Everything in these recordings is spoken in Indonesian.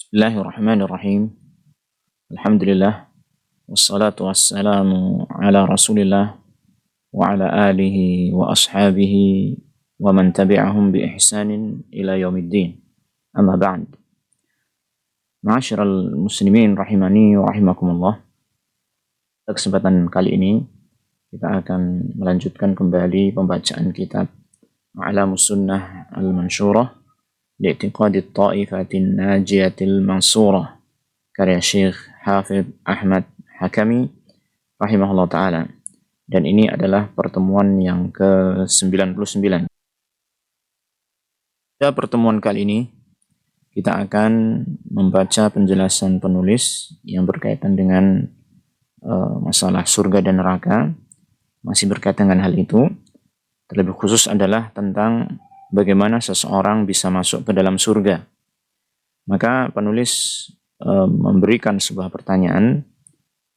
Bismillahirrahmanirrahim. Alhamdulillah. Wassalatu wassalamu ala rasulillah wa ala alihi wa ashabihi wa man tabi'ahum bi ihsanin ila yaumiddin. Amma ba'd. Ma'asyiral muslimin rahimani wa rahimakumullah. Pada kesempatan kali ini kita akan melanjutkan kembali pembacaan kitab A'lamus Sunnah Al-Mansyurah li'tiqadi Ta'ifatin Najiyatil Mansurah karya Syekh Hafidh Ahmad Hakami rahimahullah ta'ala. Dan ini adalah pertemuan yang ke-99. Pada pertemuan kali ini kita akan membaca penjelasan penulis yang berkaitan dengan masalah surga dan neraka. Masih berkaitan dengan hal itu. Terlebih khusus adalah tentang bagaimana seseorang bisa masuk ke dalam surga. Maka penulis memberikan sebuah pertanyaan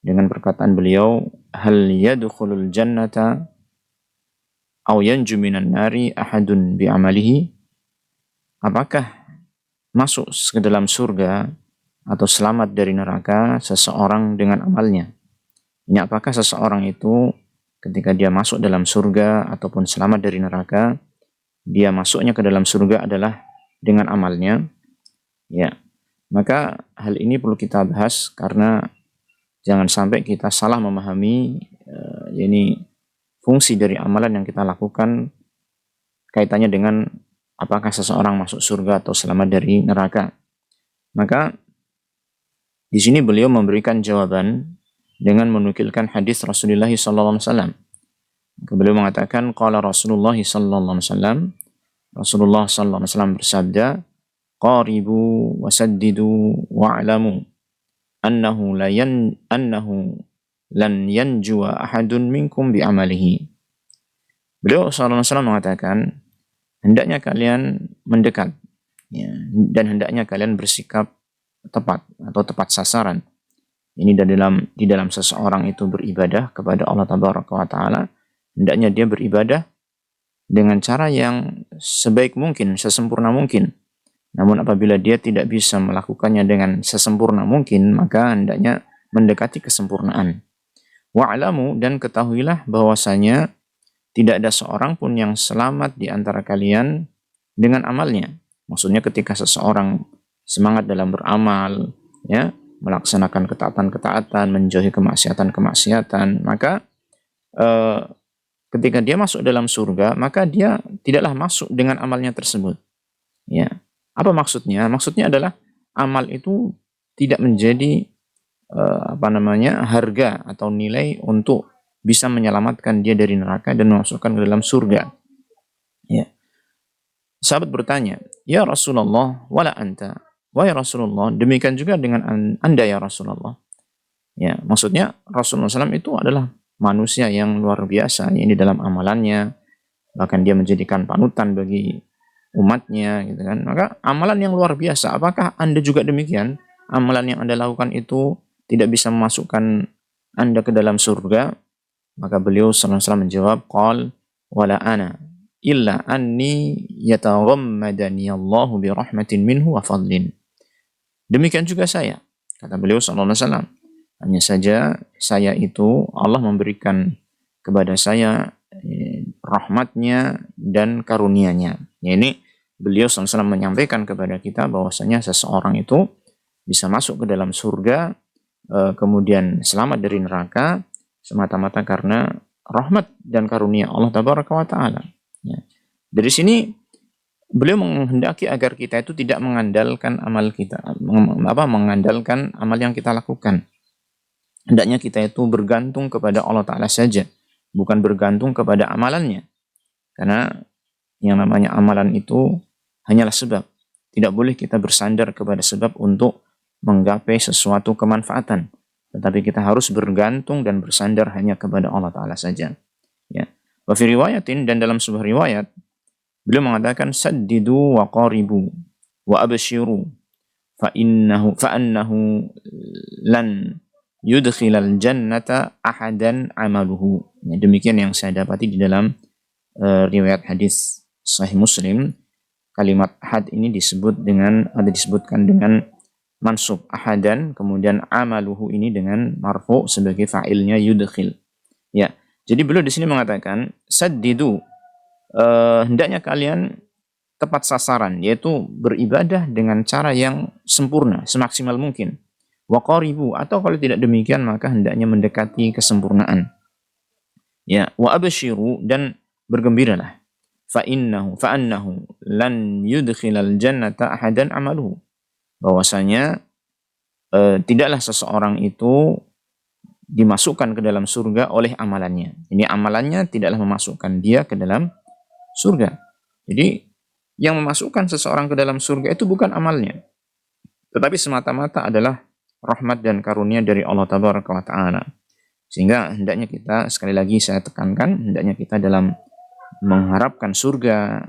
dengan perkataan beliau, hal yadkhulul jannata aw yanju minan nari ahadun bi'amalihi? Apakah masuk ke dalam surga atau selamat dari neraka seseorang dengan amalnya? Ini apakah seseorang itu ketika dia masuk dalam surga ataupun selamat dari neraka, dia masuknya ke dalam surga adalah dengan amalnya? Ya. Maka hal ini perlu kita bahas karena jangan sampai kita salah memahami ini fungsi dari amalan yang kita lakukan kaitannya dengan apakah seseorang masuk surga atau selamat dari neraka. Maka di sini beliau memberikan jawaban dengan menukilkan hadis Rasulullah SAW. Beliau mengatakan qala Rasulullah SAW, Rasulullah SAW bersabda, qaribu wasaddidu wa'lamu annahu lan yanjua ahadun minkum bi'amalihi. Beliau SAW mengatakan, hendaknya kalian mendekat, ya, dan hendaknya kalian bersikap tepat atau tepat sasaran. Ini di dalam seseorang itu beribadah kepada Allah Tabaraka wa Ta'ala, hendaknya dia beribadah dengan cara yang sebaik mungkin, sesempurna mungkin. Namun apabila dia tidak bisa melakukannya dengan sesempurna mungkin, maka hendaknya mendekati kesempurnaan. Wa'alamu, dan ketahuilah bahwasanya tidak ada seorang pun yang selamat di antara kalian dengan amalnya. Maksudnya ketika seseorang semangat dalam beramal, ya, melaksanakan ketaatan-ketaatan, menjauhi kemaksiatan-kemaksiatan, maka ketika dia masuk dalam surga, maka dia tidaklah masuk dengan amalnya tersebut. Ya. Apa maksudnya? Maksudnya adalah amal itu tidak menjadi harga atau nilai untuk bisa menyelamatkan dia dari neraka dan memasukkan ke dalam surga. Ya. Sahabat bertanya, ya Rasulullah, wala anta. Wahai Rasulullah, demikian juga dengan anda ya Rasulullah. Ya, maksudnya Rasulullah SAW itu adalah manusia yang luar biasa, ini dalam amalannya, bahkan dia menjadikan panutan bagi umatnya, gitu kan. Maka amalan yang luar biasa. Apakah anda juga demikian? Amalan yang anda lakukan itu tidak bisa memasukkan anda ke dalam surga? Maka beliau sallallahu alaihi wasallam menjawab, qal wala ana illa anni yataghammadani Allahu bi rahmatin minhu wa fadlin. Demikian juga saya, kata beliau sallallahu alaihi wasallam. Hanya saja saya itu Allah memberikan kepada saya rahmatnya dan karunia-Nya. Ya, ini beliau SAW menyampaikan kepada kita bahwasanya seseorang itu bisa masuk ke dalam surga, kemudian selamat dari neraka semata-mata karena rahmat dan karunia Allah Tabaraka wa Ta'ala. Ya. Dari sini beliau menghendaki agar kita itu tidak mengandalkan amal kita, mengandalkan amal yang kita lakukan. Hendaknya kita itu bergantung kepada Allah Ta'ala saja, bukan bergantung kepada amalannya. Karena yang namanya amalan itu hanyalah sebab. Tidak boleh kita bersandar kepada sebab untuk menggapai sesuatu kemanfaatan. Tetapi kita harus bergantung dan bersandar hanya kepada Allah Ta'ala saja. Ya. Wa fi riwayatin, dan dalam sebuah riwayat, beliau mengatakan, saddidu wa qaribu wa abshiru fa'annahu lan yudkhilal jannata ahadan amaluhu. Ya, demikian yang saya dapati di dalam riwayat hadis Sahih Muslim. Kalimat ahad ini disebutkan dengan mansub ahadan, kemudian amaluhu ini dengan marfu sebagai fa'ilnya yudkhil. Ya. Jadi beliau di sini mengatakan saddidu, hendaknya kalian tepat sasaran, yaitu beribadah dengan cara yang sempurna, semaksimal mungkin. Wa qaribu, atau kalau tidak demikian maka hendaknya mendekati kesempurnaan. Ya, wa abshiru, dan bergembiralah. Fa'annahu lan yudkhilal jannata ahadan amaluhu. Bahwasanya tidaklah seseorang itu dimasukkan ke dalam surga oleh amalannya. Ini amalannya tidaklah memasukkan dia ke dalam surga. Jadi yang memasukkan seseorang ke dalam surga itu bukan amalnya, tetapi semata-mata adalah rahmat dan karunia dari Allah Tabaraka wa Ta'ala. Sehingga hendaknya kita, sekali lagi saya tekankan, hendaknya kita dalam mengharapkan surga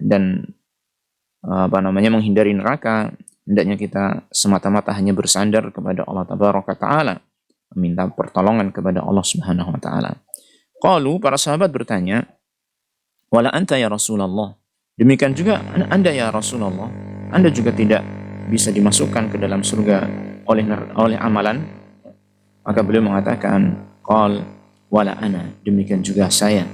dan menghindari neraka, hendaknya kita semata-mata hanya bersandar kepada Allah Tabaraka wa Ta'ala, meminta pertolongan kepada Allah Subhanahu wa Ta'ala. Qalu, para sahabat bertanya, wala anta ya Rasulullah, demikian juga Anda ya Rasulullah, Anda juga tidak bisa dimasukkan ke dalam surga oleh amalan? Maka beliau mengatakan, qal wala ana, demikian juga saya,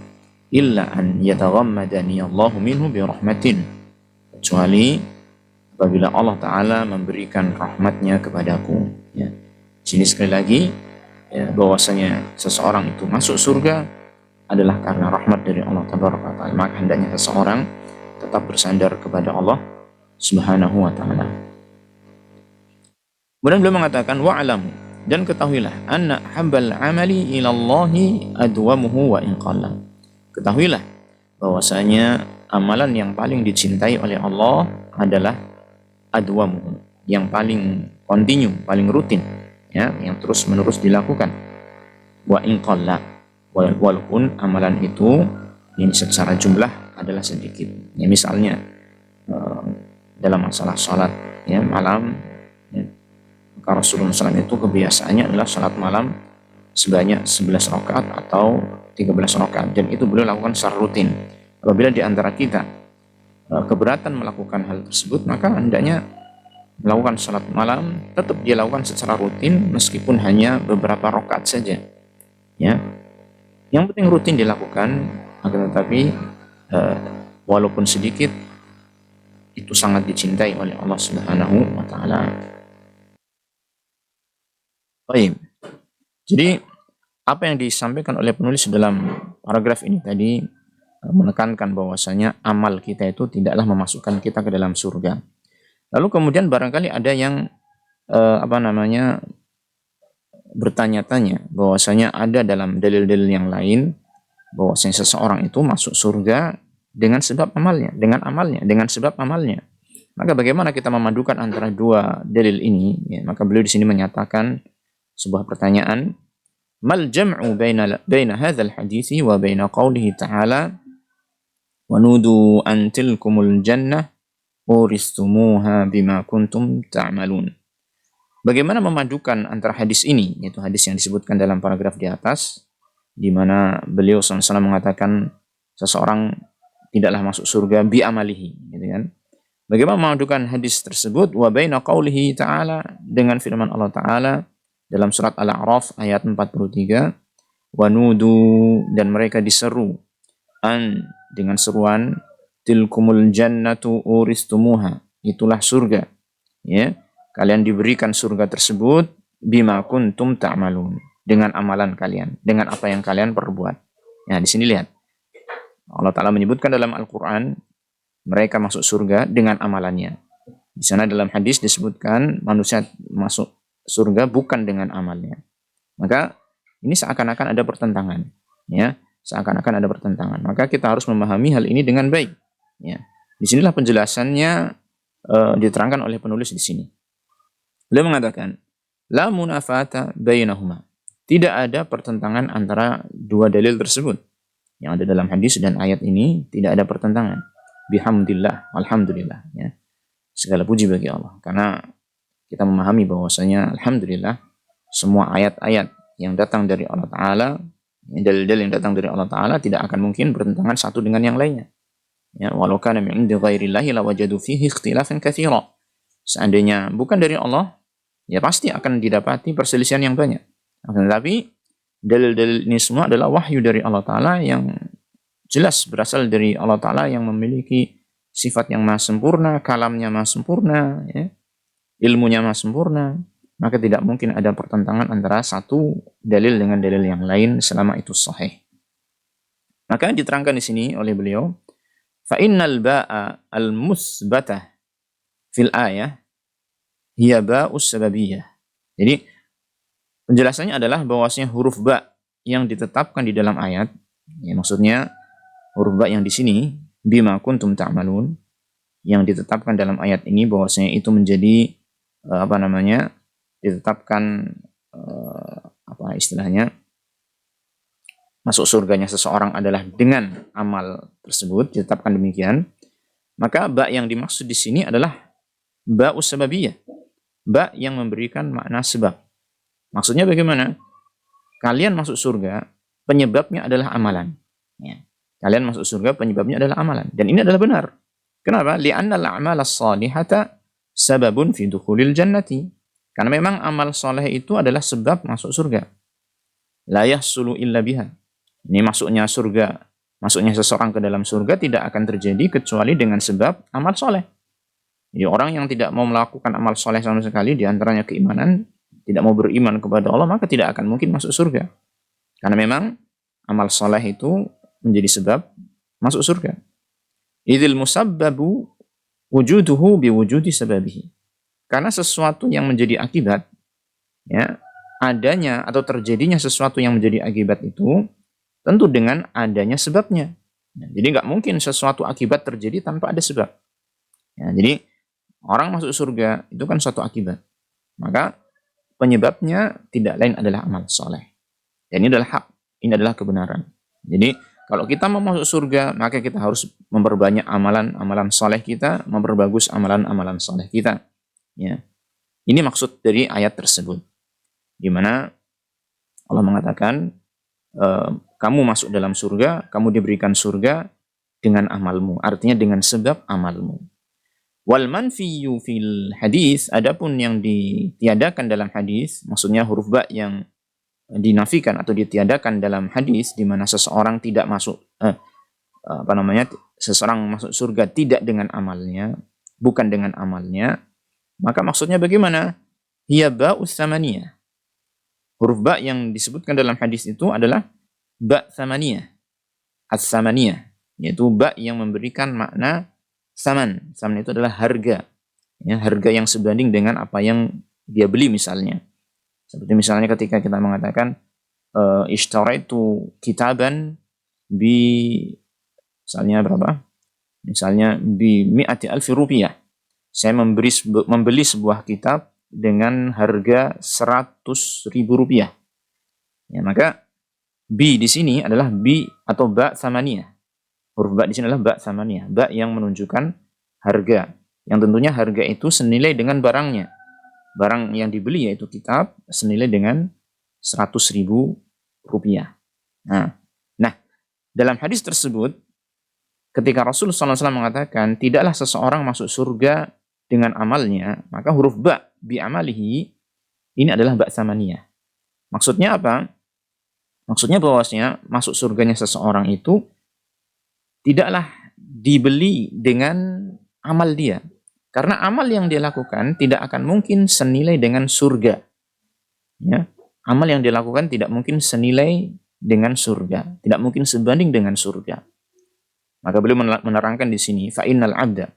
illa an yataghammadani Allahu minhu bi rahmatin, kecuali apabila Allah Ta'ala memberikan rahmatnya kepadaku. Ya. Sini sekali lagi, ya, bahwasanya seseorang itu masuk surga adalah karena rahmat dari Allah Ta'ala. Maka hendaknya seseorang tetap bersandar kepada Allah Subhanahu wa Ta'ala. Kemudian beliau mengatakan, wa'alamu, dan ketahuilah, anna habbal amali ilallahi adwamuhu wa inqalla. Ketahuilah bahwasanya amalan yang paling dicintai oleh Allah adalah adwamuhu, yang paling kontinu, paling rutin, ya, yang terus menerus dilakukan. Wa inqalla, walaupun amalan itu ini secara jumlah adalah sedikit. Ya, misalnya dalam masalah salat ya malam, ya, maka Rasulullah SAW itu kebiasaannya adalah salat malam sebanyak 11 rakaat atau 13 rakaat, dan itu beliau lakukan secara rutin. Apabila di antara kita keberatan melakukan hal tersebut, maka hendaknya melakukan salat malam tetap dia lakukan secara rutin meskipun hanya beberapa rakaat saja. Ya, yang penting rutin dilakukan, akan tetapi walaupun sedikit itu sangat dicintai oleh Allah Subhanahu wa Ta'ala. Baik. Jadi apa yang disampaikan oleh penulis dalam paragraf ini tadi menekankan bahwasanya amal kita itu tidaklah memasukkan kita ke dalam surga. Lalu kemudian barangkali ada yang bertanya-tanya bahwasanya ada dalam dalil-dalil yang lain bahwasanya seseorang itu masuk surga dengan sebab amalnya, dengan sebab amalnya. Maka bagaimana kita memadukan antara dua dalil ini? Ya, maka beliau di sini menyatakan sebuah pertanyaan, mal jam'u baina hadzal hadithi wa baina qaulihi ta'ala wa nudu an tilkumul jannah uristumuha bima kuntum ta'malun. Bagaimana memadukan antara hadis ini, yaitu hadis yang disebutkan dalam paragraf di atas, di mana beliau SAW mengatakan seseorang tidaklah masuk surga bi amalihi, gitu kan? Bagaimana memadukan hadis tersebut wa baina qaulihi ta'ala, dengan firman Allah Ta'ala dalam surat Al-A'raf ayat 43, wa nudu, dan mereka diseru, an, dengan seruan, tilkumul jannatu uristumuha, itulah surga, ya, kalian diberikan surga tersebut bima kuntum ta'malun, dengan amalan kalian, dengan apa yang kalian perbuat. Nah, di sini lihat Allah Ta'ala menyebutkan dalam Al-Quran mereka masuk surga dengan amalannya. Di sana dalam hadis disebutkan manusia masuk surga bukan dengan amalnya. Maka ini seakan-akan ada pertentangan, ya, seakan-akan ada pertentangan. Maka kita harus memahami hal ini dengan baik. Ya, disinilah penjelasannya diterangkan oleh penulis di sini. Beliau mengatakan, la munafata bainahuma, tidak ada pertentangan antara dua dalil tersebut yang ada dalam hadis dan ayat ini, tidak ada pertentangan. Bihamdillah, alhamdulillah, ya. Segala puji bagi Allah, karena kita memahami bahwasanya alhamdulillah semua ayat-ayat yang datang dari Allah Ta'ala, dalil-dalil yang datang dari Allah Ta'ala tidak akan mungkin bertentangan satu dengan yang lainnya. Ya, walau kana min indi ghairillahi lawajadu fihi ikhtilafan katsira. Seandainya bukan dari Allah, ya pasti akan didapati perselisihan yang banyak. Tetapi dalil-dalil ini semua adalah wahyu dari Allah Ta'ala yang jelas berasal dari Allah Ta'ala yang memiliki sifat yang maha sempurna, kalamnya maha sempurna, ya, ilmunya maha sempurna. Maka tidak mungkin ada pertentangan antara satu dalil dengan dalil yang lain selama itu sahih. Maka diterangkan di sini oleh beliau, fa innal ba'a al-musbatah fil ayah hiya ba'us sababiyah. Jadi penjelasannya adalah bahwasanya huruf ba yang ditetapkan di dalam ayat, ya, maksudnya huruf ba yang di sini bima kuntum ta'malun, yang ditetapkan dalam ayat ini bahwasanya itu menjadi ditetapkan masuk surganya seseorang adalah dengan amal tersebut, ditetapkan demikian. Maka ba yang dimaksud di sini adalah ba'us sababiyah, ba yang memberikan makna sebab. Maksudnya bagaimana? Kalian masuk surga, penyebabnya adalah amalan. Ya. Kalian masuk surga, penyebabnya adalah amalan. Dan ini adalah benar. Kenapa? Li'anna al-a'mal as-salihata sababun fi dukhulil jannati. Karena memang amal soleh itu adalah sebab masuk surga. La yahsulu illa biha. Ini masuknya surga, masuknya seseorang ke dalam surga tidak akan terjadi kecuali dengan sebab amal soleh. Jadi orang yang tidak mau melakukan amal soleh sama sekali, diantaranya keimanan, tidak mau beriman kepada Allah, maka tidak akan mungkin masuk surga. Karena memang amal soleh itu menjadi sebab masuk surga. Idzil musabbabu wujuduhu biwujudi sababihi. Karena sesuatu yang menjadi akibat, ya, adanya atau terjadinya sesuatu yang menjadi akibat itu tentu dengan adanya sebabnya. Ya, jadi nggak mungkin sesuatu akibat terjadi tanpa ada sebab. Ya, jadi orang masuk surga itu kan suatu akibat. Maka penyebabnya tidak lain adalah amal soleh. Dan ini adalah hak, ini adalah kebenaran. Jadi kalau kita mau masuk surga, maka kita harus memperbanyak amalan-amalan soleh kita, memperbagus amalan-amalan soleh kita. Ya. Ini maksud dari ayat tersebut, di mana Allah mengatakan, kamu masuk dalam surga, kamu diberikan surga dengan amalmu, artinya dengan sebab amalmu. Wal manfiyu fil hadis, adapun yang ditiadakan dalam hadis, maksudnya huruf ba yang dinafikan atau ditiadakan dalam hadis, di mana seseorang tidak masuk, seseorang masuk surga tidak dengan amalnya, bukan dengan amalnya. Maka maksudnya bagaimana? Hiya ba'us tsamaniyah. Huruf ba yang disebutkan dalam hadis itu adalah ba tsamaniyah. As-tsamaniyah, yaitu ba yang memberikan makna saman. Saman itu adalah harga. Ya, harga yang sebanding dengan apa yang dia beli misalnya. Seperti misalnya ketika kita mengatakan ishtaraitu kitaban misalnya berapa? Misalnya bi mi'ati alfi rupiah. Saya membeli sebuah kitab dengan harga 100.000 rupiah. Ya, maka bi di sini adalah bi atau ba tsamaniyah. Huruf ba di sini adalah ba tsamaniyah, ba yang menunjukkan harga. Yang tentunya harga itu senilai dengan barangnya. Barang yang dibeli yaitu kitab senilai dengan 100.000 rupiah. Nah, dalam hadis tersebut ketika Rasulullah SAW mengatakan tidaklah seseorang masuk surga dengan amalnya, maka huruf ba bi amalihi ini adalah ba tsamaniyah. Maksudnya apa? Maksudnya bahwasanya masuk surganya seseorang itu tidaklah dibeli dengan amal dia. Karena amal yang dia lakukan tidak akan mungkin senilai dengan surga. Ya, amal yang dia lakukan tidak mungkin senilai dengan surga, tidak mungkin sebanding dengan surga. Maka beliau menerangkan di sini, fa innal 'abda,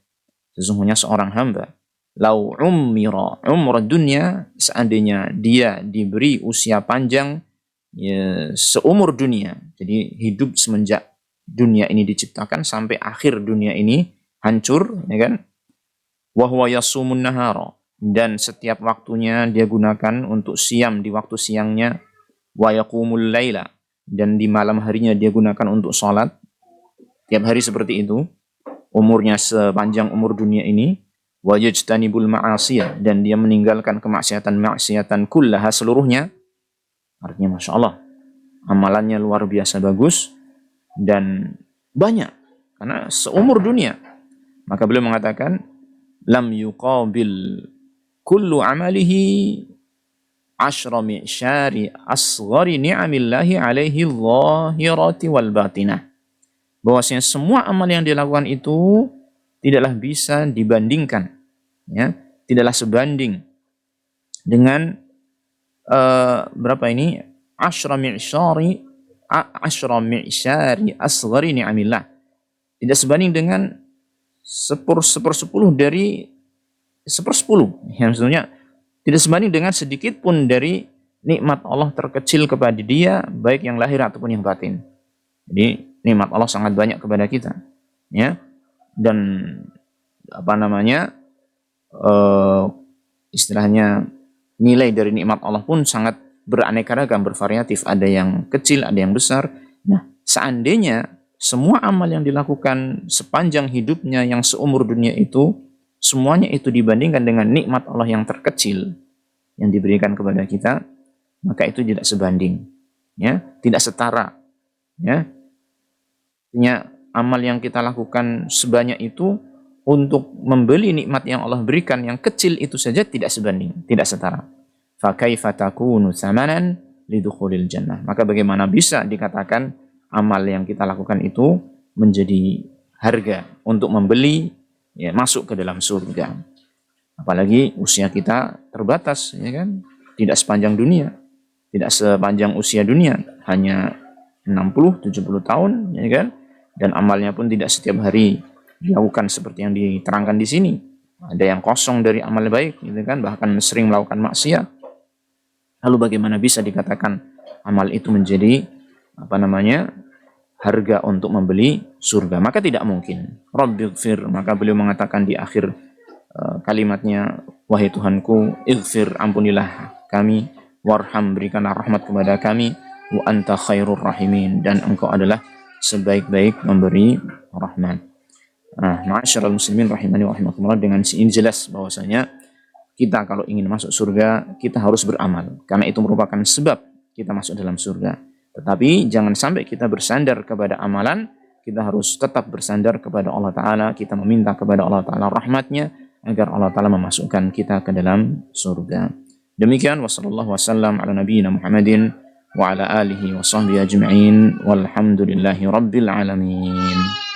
sesungguhnya seorang hamba, lau umra dunya, seandainya dia diberi usia panjang ya, seumur dunia, jadi hidup semenjak dunia ini diciptakan sampai akhir dunia ini hancur, ya kan? Wa huwa yasumun nahara, dan setiap waktunya dia gunakan untuk siam di waktu siangnya, wa yaqumul laila, dan di malam harinya dia gunakan untuk salat. Tiap hari seperti itu, umurnya sepanjang umur dunia ini, wa yajtanibul ma'asiyah, dan dia meninggalkan kemaksiatan kullaha seluruhnya. Artinya Masya Allah, amalannya luar biasa bagus dan banyak, karena seumur dunia. Maka beliau mengatakan, lam yuqabil kullu amalihi asyra mi'syari asghari ni'amillahi alaihi zahirati wal batinah. Bahwasanya semua amal yang dilakukan itu tidaklah bisa dibandingkan, ya, tidaklah sebanding dengan berapa ini? Asyra mi'syari asghari ni'amillah. Tidak sebanding dengan sepersepuluh dari sepersepuluh. Ya, maksudnya tidak sebanding dengan sedikit pun dari nikmat Allah terkecil kepada dia, baik yang lahir ataupun yang batin. Jadi nikmat Allah sangat banyak kepada kita, ya. Dan apa namanya, istilahnya nilai dari nikmat Allah pun sangat beraneka ragam, bervariatif. Ada yang kecil, ada yang besar. Nah, seandainya semua amal yang dilakukan sepanjang hidupnya yang seumur dunia itu, semuanya itu dibandingkan dengan nikmat Allah yang terkecil yang diberikan kepada kita, maka itu tidak sebanding, ya, tidak setara, ya. Artinya amal yang kita lakukan sebanyak itu untuk membeli nikmat yang Allah berikan yang kecil itu saja tidak sebanding, tidak setara. Fa kaifa takunu tsamanan lidukhulil jannah. Maka bagaimana bisa dikatakan amal yang kita lakukan itu menjadi harga untuk membeli, ya, masuk ke dalam surga. Apalagi usia kita terbatas, ya kan? Tidak sepanjang dunia, tidak sepanjang usia dunia, hanya 60-70 tahun, ya kan? Dan amalnya pun tidak setiap hari dilakukan seperti yang diterangkan di sini. Ada yang kosong dari amal baik, gitu kan? Bahkan sering melakukan maksiat. Lalu bagaimana bisa dikatakan amal itu menjadi apa namanya? Harga untuk membeli surga? Maka tidak mungkin. Rabbighfir, maka beliau mengatakan di akhir kalimatnya, wahai Tuhanku, ighfir, ampunilah kami, warham, berikanlah rahmat kepada kami, wa anta khairur rahimin, dan engkau adalah sebaik-baik memberi rahmat. Nah, ma'asyiral muslimin rahimani wa rahimakumullah, dengan ini jelas bahwasanya kita kalau ingin masuk surga, kita harus beramal, karena itu merupakan sebab kita masuk dalam surga. Tetapi jangan sampai kita bersandar kepada amalan, kita harus tetap bersandar kepada Allah Ta'ala, kita meminta kepada Allah Ta'ala rahmatnya, agar Allah Ta'ala memasukkan kita ke dalam surga. Demikian, wassallallahu wasallam ala nabiyyina Muhammadin wa ala alihi wa sahbihi ajma'in, walhamdulillahi rabbil alamin.